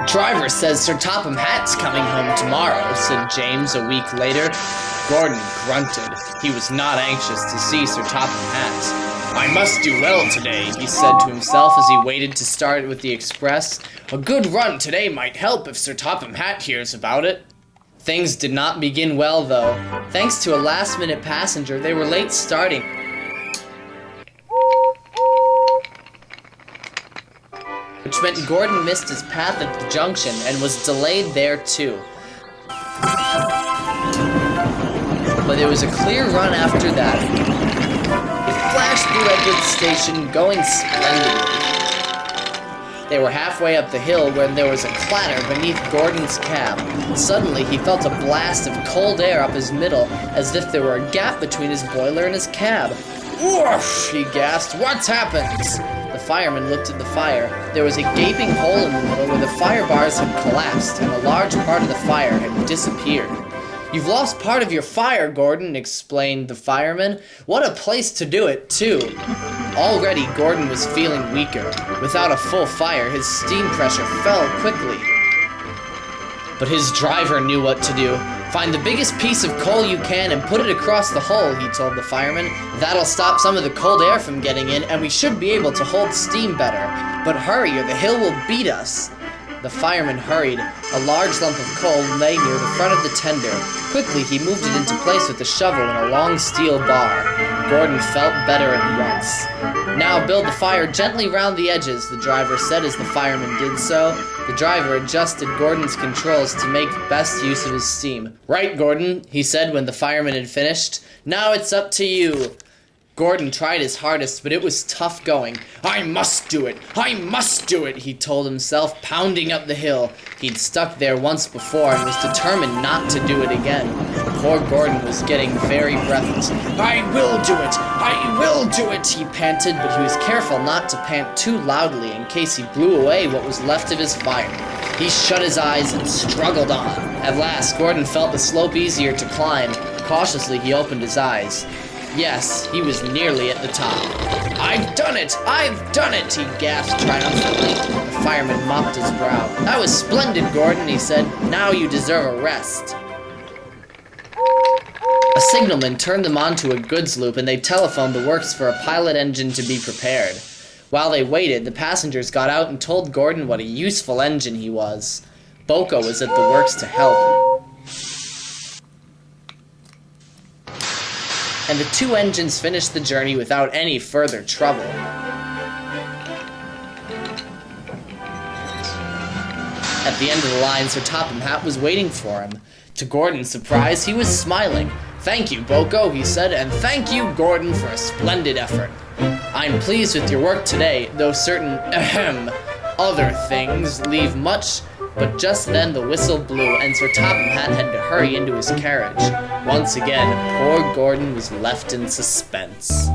Driver says Sir Topham Hatt's coming home tomorrow, said James a week later. Gordon grunted. He was not anxious to see Sir Topham Hatt. I must do well today, he said to himself as he waited to start with the express. A good run today might help if Sir Topham Hatt hears about it. Things did not begin well, though. Thanks to a last-minute passenger, they were late starting. Which meant Gordon missed his path at the junction and was delayed there too. But there was a clear run after that. It flashed through Edward's station, going splendidly. They were halfway up the hill when there was a clatter beneath Gordon's cab. Suddenly, he felt a blast of cold air up his middle, as if there were a gap between his boiler and his cab. Whoosh! He gasped. What's happened? The fireman looked at the fire. There was a gaping hole in the middle where the fire bars had collapsed, and a large part of the fire had disappeared. You've lost part of your fire, Gordon, explained the fireman. What a place to do it, too. Already, Gordon was feeling weaker. Without a full fire, his steam pressure fell quickly. But his driver knew what to do. Find the biggest piece of coal you can and put it across the hole, he told the fireman. That'll stop some of the cold air from getting in, and we should be able to hold steam better. But hurry, or the hill will beat us. The fireman hurried. A large lump of coal lay near the front of the tender. Quickly, he moved it into place with a shovel and a long steel bar. Gordon felt better at once. Now build the fire gently round the edges, the driver said as the fireman did so. The driver adjusted Gordon's controls to make best use of his steam. Right, Gordon, he said when the fireman had finished. Now it's up to you. Gordon tried his hardest, but it was tough going. I must do it! I must do it! He told himself, pounding up the hill. He'd stuck there once before and was determined not to do it again. Poor Gordon was getting very breathless. I will do it! I will do it! He panted, but he was careful not to pant too loudly in case he blew away what was left of his fire. He shut his eyes and struggled on. At last, Gordon felt the slope easier to climb. Cautiously, he opened his eyes. Yes, he was nearly at the top. I've done it! I've done it! He gasped triumphantly. The fireman mopped his brow. That was splendid, Gordon, he said. Now you deserve a rest. A signalman turned them onto a goods loop and they telephoned the works for a pilot engine to be prepared. While they waited, the passengers got out and told Gordon what a useful engine he was. Boko was at the works to help. And the two engines finished the journey without any further trouble. At the end of the line, Sir Topham Hatt was waiting for him. To Gordon's surprise, he was smiling. Thank you, Boko, he said, and thank you, Gordon, for a splendid effort. I'm pleased with your work today, though certain other things leave much. But just then the whistle blew, and Sir Topham Hatt had to hurry into his carriage. Once again, poor Gordon was left in suspense.